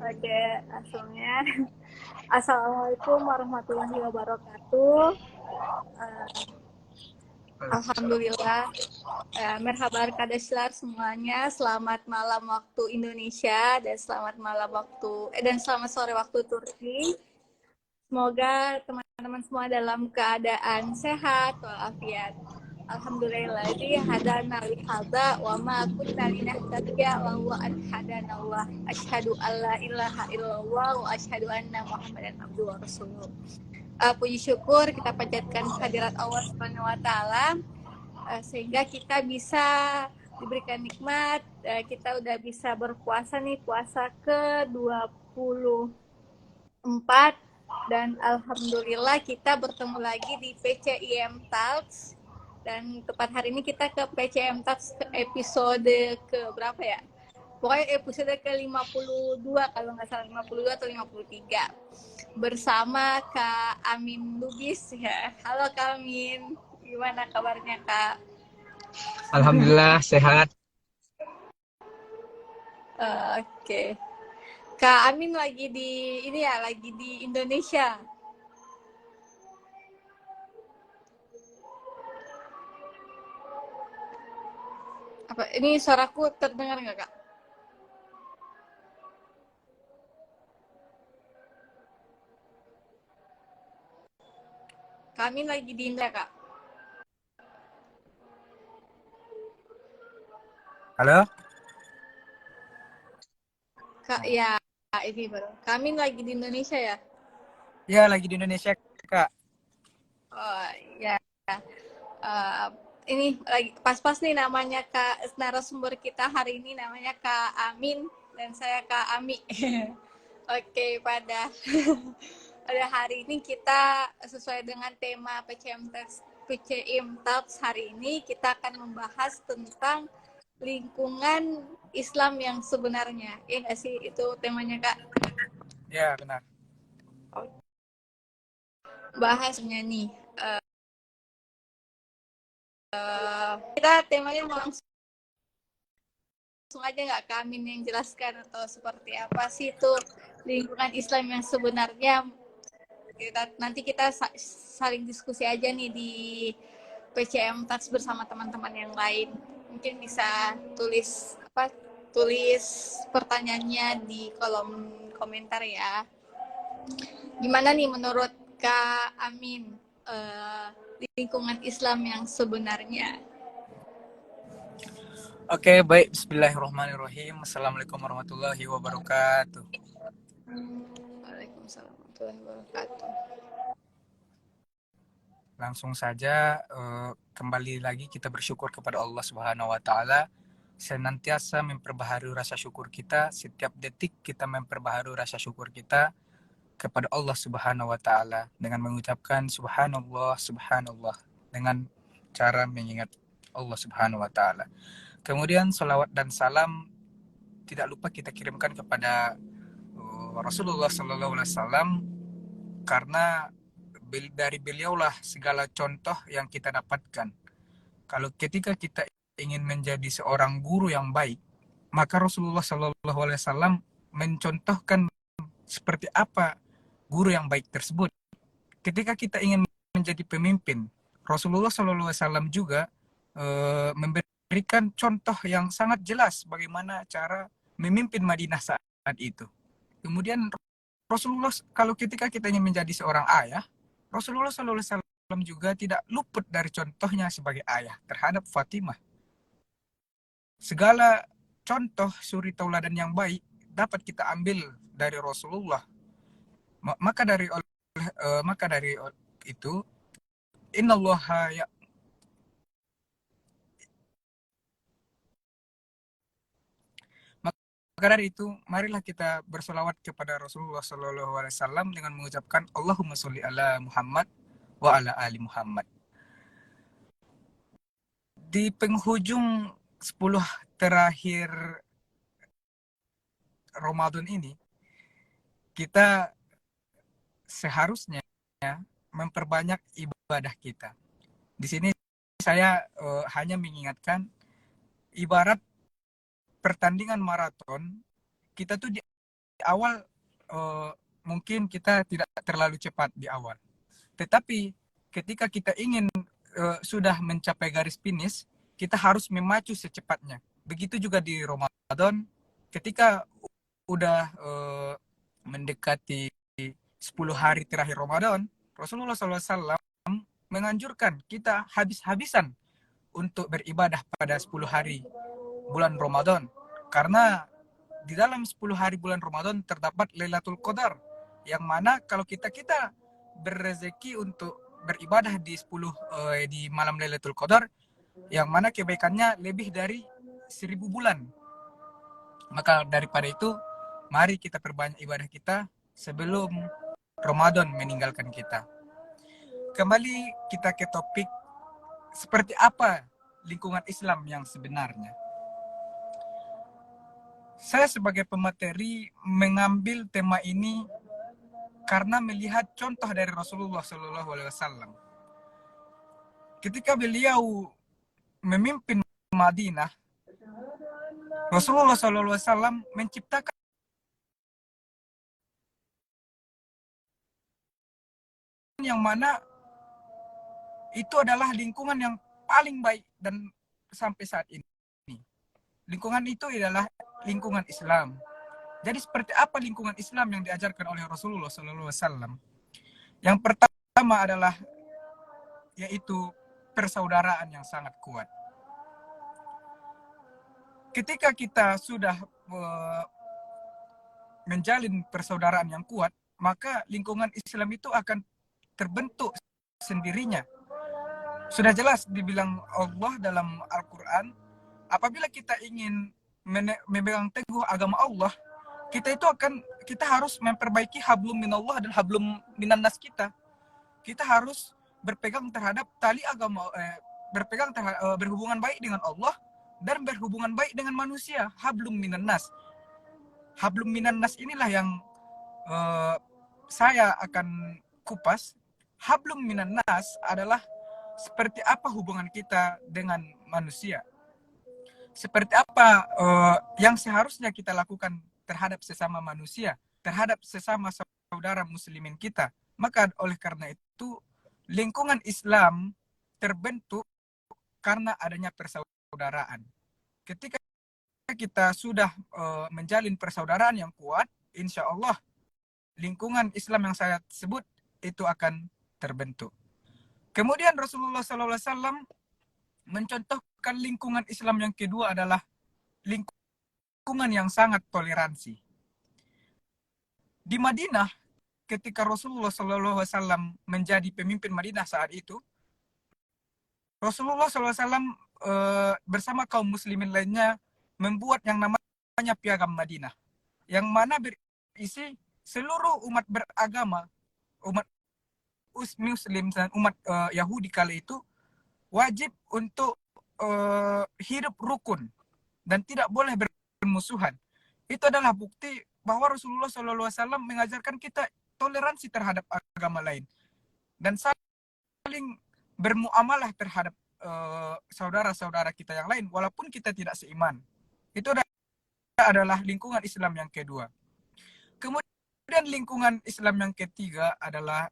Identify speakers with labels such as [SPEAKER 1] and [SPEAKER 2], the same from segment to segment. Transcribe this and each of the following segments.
[SPEAKER 1] Oke, langsungnya. Assalamualaikum warahmatullahi wabarakatuh. Uh, Alhamdulillah. Merhaba kadaslar semuanya. Selamat malam waktu Indonesia dan selamat malam waktu dan selamat sore waktu Turki. Semoga teman-teman semua dalam keadaan sehat walafiat. Alhamdulillah hadana li hadza wa ma kunna linahtadiya laula an hadanallah. Asyhadu alla ilaha illallah wa asyhadu anna Muhammadan abduhu wa rasuluh. Puji syukur kita panjatkan hadirat Allah Subhanahu wa taala sehingga kita bisa diberikan nikmat, kita udah bisa berpuasa nih, puasa ke-24 dan alhamdulillah kita bertemu lagi di PCIM Talks. Dan tepat hari ini kita ke PCM Talks episode ke berapa ya? Pokoknya episode ke-52 kalau nggak salah, 52 atau 53. Bersama Kak Amin Lubis ya. Halo Kak Amin, gimana kabarnya Kak?
[SPEAKER 2] Alhamdulillah sehat.
[SPEAKER 1] Oke. Kak Amin lagi di ini ya, lagi di Indonesia. Apa ini suaraku terdengar nggak Kak? Kami lagi di Indonesia Kak.
[SPEAKER 2] Halo?
[SPEAKER 1] Kak ya, ini baru. Kami lagi di Indonesia ya.
[SPEAKER 2] Ya, lagi di Indonesia, Kak.
[SPEAKER 1] Oh ya. Uh, ini lagi pas-pas nih namanya Kak narasumber kita hari ini namanya Kak Amin dan saya Kak Ami. Oke, pada hari ini kita sesuai dengan tema PCM Talks hari ini kita akan membahas tentang lingkungan Islam yang sebenarnya. Ya nggak sih itu temanya Kak?
[SPEAKER 2] Ya, benar.
[SPEAKER 1] Bahasnya nih. Kita temanya langsung aja nggak kami yang jelaskan atau seperti apa sih itu lingkungan Islam yang sebenarnya. Nanti kita saling diskusi aja nih di PCM Talks bersama teman-teman yang lain. Mungkin bisa tulis pertanyaannya di kolom komentar ya. Gimana nih menurut Kak Amin lingkungan Islam yang sebenarnya?
[SPEAKER 2] Oke, baik. Bismillahirrahmanirrahim. Assalamualaikum warahmatullahi wabarakatuh.
[SPEAKER 1] Waalaikumsalam warahmatullahi wabarakatuh.
[SPEAKER 2] Langsung saja, kembali lagi kita bersyukur kepada Allah Subhanahu wa Ta'ala. Senantiasa memperbaharui rasa syukur kita. Setiap detik kita memperbaharui rasa syukur kita kepada Allah Subhanahu wa Ta'ala dengan mengucapkan Subhanallah, Subhanallah, dengan cara mengingat Allah Subhanahu wa Ta'ala. Kemudian salawat dan salam tidak lupa kita kirimkan kepada Rasulullah Sallallahu Alaihi Wasallam, karena dari beliaulah segala contoh yang kita dapatkan. Kalau ketika kita ingin menjadi seorang guru yang baik, maka Rasulullah Sallallahu Alaihi Wasallam mencontohkan seperti apa guru yang baik tersebut. Ketika kita ingin menjadi pemimpin, Rasulullah Sallallahu Alaihi Wasallam juga memberikan contoh yang sangat jelas bagaimana cara memimpin Madinah saat itu. Kemudian Rasulullah, kalau ketika kita ingin menjadi seorang ayah, Rasulullah Sallallahu Alaihi Wasallam juga tidak luput dari contohnya sebagai ayah terhadap Fatimah. Segala contoh suri tauladan yang baik dapat kita ambil dari Rasulullah. Maka dari itu, innallaha ya Maka dari itu, marilah kita bersolawat kepada Rasulullah Sallallahu Alaihi Wasallam dengan mengucapkan Allahumma sholli ala Muhammad wa ala ali Muhammad. Di penghujung 10 terakhir Ramadan ini, kita seharusnya memperbanyak ibadah kita. Di sini saya hanya mengingatkan, ibarat pertandingan maraton, kita tuh awal mungkin kita tidak terlalu cepat di awal. Tetapi ketika kita ingin sudah mencapai garis finish, kita harus memacu secepatnya. Begitu juga di Ramadan, ketika udah mendekati 10 hari terakhir Ramadan, Rasulullah SAW menganjurkan kita habis-habisan untuk beribadah pada 10 hari bulan Ramadan. Karena di dalam 10 hari bulan Ramadan terdapat Lailatul Qadar, yang mana kalau kita berrezeki untuk beribadah di 10 di malam Lailatul Qadar, yang mana kebaikannya lebih dari 1000 bulan. Maka daripada itu, mari kita perbanyak ibadah kita sebelum Ramadan meninggalkan kita. Kembali kita ke topik, seperti apa lingkungan Islam yang sebenarnya. Saya sebagai pemateri mengambil tema ini karena melihat contoh dari Rasulullah SAW. Ketika beliau memimpin Madinah, Rasulullah SAW menciptakan yang mana itu adalah lingkungan yang paling baik dan sampai saat ini. Lingkungan itu adalah lingkungan Islam. Jadi seperti apa lingkungan Islam yang diajarkan oleh Rasulullah SAW? Yang pertama adalah yaitu persaudaraan yang sangat kuat. Ketika kita sudah menjalin persaudaraan yang kuat, maka lingkungan Islam itu akan terbentuk sendirinya. Sudah jelas dibilang Allah dalam Al-Quran, apabila kita ingin memegang teguh agama Allah, kita harus memperbaiki hablum minallah dan hablum minannas kita. Kita harus berpegang terhadap tali agama, berhubungan baik dengan Allah dan berhubungan baik dengan manusia, hablum minannas. Hablum minannas inilah yang saya akan kupas. Hablum minannas adalah seperti apa hubungan kita dengan manusia. Seperti apa yang seharusnya kita lakukan terhadap sesama manusia, terhadap sesama saudara muslimin kita. Maka oleh karena itu, lingkungan Islam terbentuk karena adanya persaudaraan. Ketika kita sudah menjalin persaudaraan yang kuat, insya Allah lingkungan Islam yang saya sebut itu akan terbentuk. Kemudian Rasulullah SAW mencontohkan lingkungan Islam yang kedua adalah lingkungan yang sangat toleransi. Di Madinah, ketika Rasulullah SAW menjadi pemimpin Madinah saat itu, Rasulullah SAW bersama kaum muslimin lainnya membuat yang namanya Piagam Madinah, yang mana berisi seluruh umat beragama, umat Muslim dan umat Yahudi kala itu wajib untuk hidup rukun dan tidak boleh bermusuhan. Itu adalah bukti bahwa Rasulullah SAW mengajarkan kita toleransi terhadap agama lain dan saling bermuamalah terhadap saudara-saudara kita yang lain walaupun kita tidak seiman. Itu adalah lingkungan Islam yang kedua. Kemudian lingkungan Islam yang ketiga adalah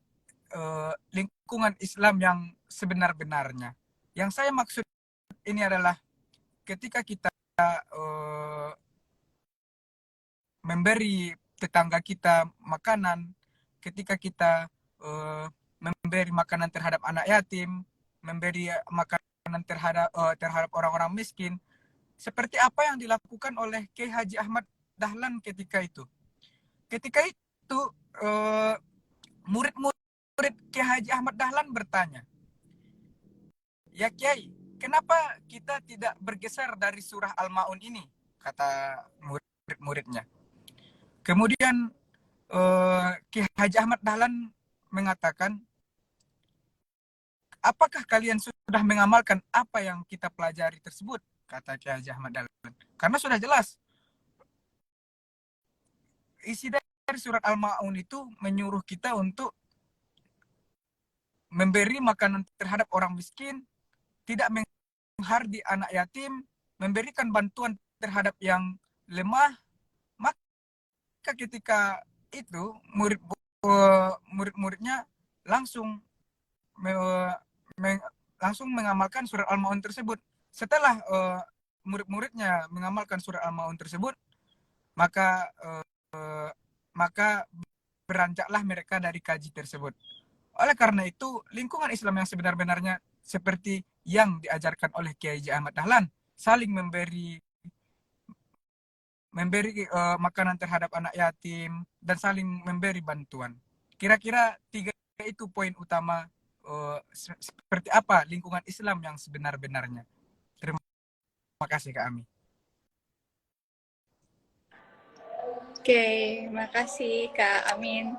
[SPEAKER 2] lingkungan Islam yang sebenar-benarnya. Yang saya maksud ini adalah ketika kita memberi tetangga kita makanan, ketika kita memberi makanan terhadap anak yatim, memberi makanan terhadap orang-orang miskin, seperti apa yang dilakukan oleh Kiai Haji Ahmad Dahlan ketika itu. Ketika itu murid-murid Kiai Haji Ahmad Dahlan bertanya, "Ya Kiai, kenapa kita tidak bergeser dari surah Al-Ma'un ini?" kata murid-muridnya. Kemudian Kiai Haji Ahmad Dahlan mengatakan, "Apakah kalian sudah mengamalkan apa yang kita pelajari tersebut?" kata Kiai Haji Ahmad Dahlan. Karena sudah jelas isi dari surat Al-Ma'un itu menyuruh kita untuk memberi makanan terhadap orang miskin, tidak menghardi anak yatim, memberikan bantuan terhadap yang lemah. Maka ketika itu murid-muridnya langsung langsung mengamalkan surat Al-Maun tersebut. Setelah murid-muridnya mengamalkan surat Al-Maun tersebut, maka maka beranjaklah mereka dari kaji tersebut. Oleh karena itu, lingkungan Islam yang sebenar-benarnya seperti yang diajarkan oleh Kiai Haji Ahmad Dahlan, saling memberi makanan terhadap anak yatim dan saling memberi bantuan. Kira-kira 3 itu poin utama seperti apa lingkungan Islam yang sebenar-benarnya. Terima kasih Kak Ami.
[SPEAKER 1] Oke, makasih Kak Amin.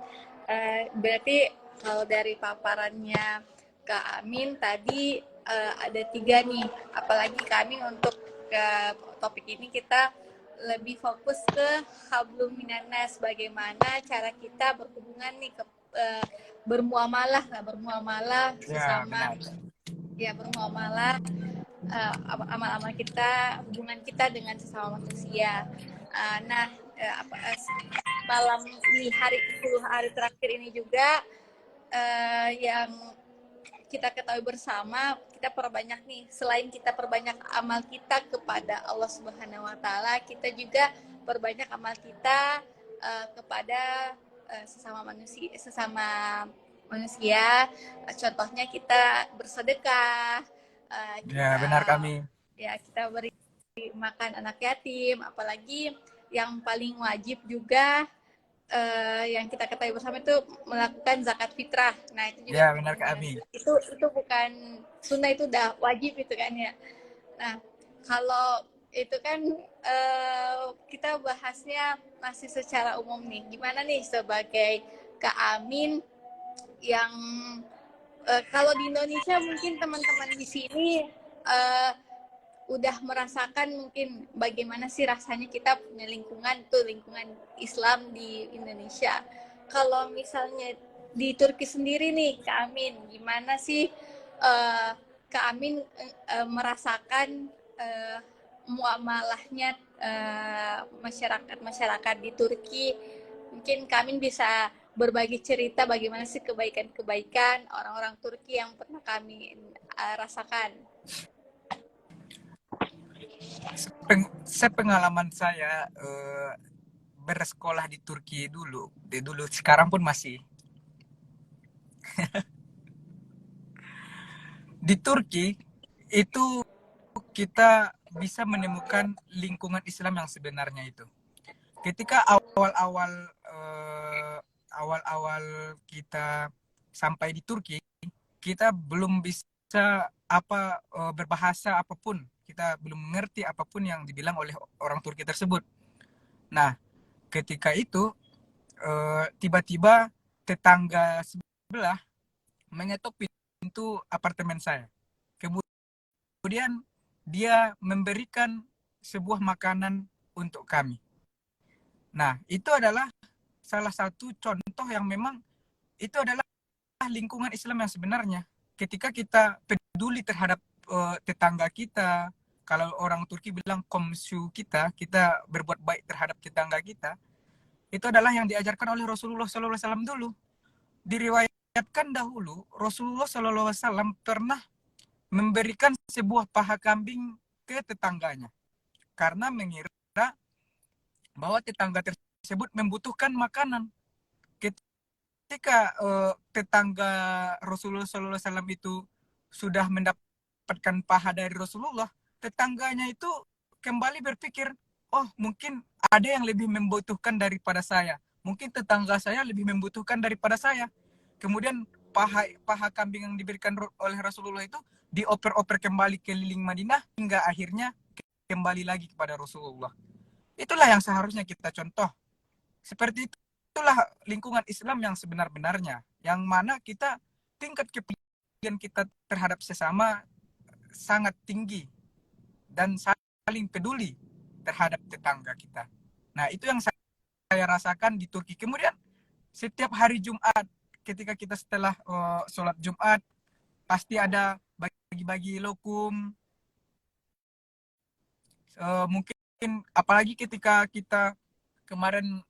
[SPEAKER 1] Berarti kalau dari paparannya Kak Amin tadi ada 3 nih, apalagi Kak Amin untuk topik ini kita lebih fokus ke hablum minanas, bagaimana cara kita berhubungan nih bermuamalah sesama, ya bermuamalah, amal-amal kita, hubungan kita dengan sesama manusia. Nah, malam di 10 hari terakhir ini juga yang kita ketahui bersama, kita perbanyak nih, selain kita perbanyak amal kita kepada Allah Subhanahu wa taala, kita juga perbanyak amal kita kepada sesama manusia. Contohnya kita bersedekah,
[SPEAKER 2] Ya, benar kami.
[SPEAKER 1] Ya, kita beri makan anak yatim, apalagi yang paling wajib juga yang kita ketahui bersama itu melakukan zakat fitrah. Nah, itu juga
[SPEAKER 2] ya, benar kami.
[SPEAKER 1] itu bukan sunnah, itu udah wajib itu kan ya. Nah, kalau itu kan kita bahasnya masih secara umum nih. Gimana nih sebagai Kak Amin yang kalau di Indonesia mungkin teman-teman di sini udah merasakan mungkin bagaimana sih rasanya kita punya lingkungan tuh, lingkungan Islam di Indonesia. Kalau misalnya di Turki sendiri nih, Kak Amin, gimana sih Kak Amin merasakan muamalahnya masyarakat di Turki? Mungkin Kak Amin bisa berbagi cerita bagaimana sih kebaikan-kebaikan orang-orang Turki yang pernah kami rasakan.
[SPEAKER 2] Sepengalaman saya bersekolah di Turki dulu, sekarang pun masih. Di Turki itu kita bisa menemukan lingkungan Islam yang sebenarnya itu. Ketika awal-awal kita sampai di Turki, kita belum bisa berbahasa apapun, kita belum mengerti apapun yang dibilang oleh orang Turki tersebut. Nah, ketika itu tiba-tiba tetangga sebelah mengetuk pintu apartemen saya. Kemudian dia memberikan sebuah makanan untuk kami. Nah, itu adalah salah satu contoh yang memang itu adalah lingkungan Islam yang sebenarnya. Ketika kita peduli terhadap tetangga kita, kalau orang Turki bilang komsyu kita berbuat baik terhadap tetangga kita, itu adalah yang diajarkan oleh Rasulullah SAW dulu. Diriwayatkan dahulu, Rasulullah SAW pernah memberikan sebuah paha kambing ke tetangganya karena mengira bahwa tetangga tersebut membutuhkan makanan. Ketika tetangga Rasulullah SAW itu sudah mendapatkan paha dari Rasulullah, tetangganya itu kembali berpikir, oh mungkin ada yang lebih membutuhkan daripada saya. Mungkin tetangga saya lebih membutuhkan daripada saya. Kemudian paha kambing yang diberikan oleh Rasulullah itu dioper-oper kembali keliling Madinah hingga akhirnya kembali lagi kepada Rasulullah. Itulah yang seharusnya kita contoh. Seperti itulah lingkungan Islam yang sebenar-benarnya, yang mana kita tingkat kepedulian kita terhadap sesama sangat tinggi dan saling peduli terhadap tetangga kita. Nah, itu yang saya rasakan di Turki. Kemudian setiap hari Jumat, ketika kita setelah sholat Jumat, pasti ada bagi-bagi lokum. Mungkin apalagi ketika kita kemarin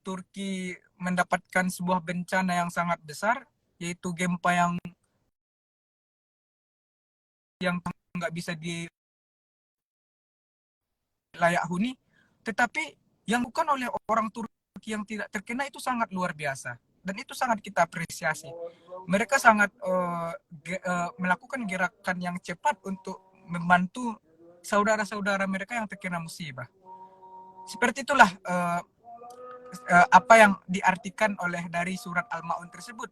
[SPEAKER 2] Turki mendapatkan sebuah bencana yang sangat besar, yaitu gempa yang nggak bisa di layak huni, tetapi yang bukan oleh orang Turki yang tidak terkena itu sangat luar biasa, dan itu sangat kita apresiasi. Mereka sangat melakukan gerakan yang cepat untuk membantu saudara-saudara mereka yang terkena musibah. Seperti itulah apa yang diartikan oleh dari surat Al-Ma'un tersebut.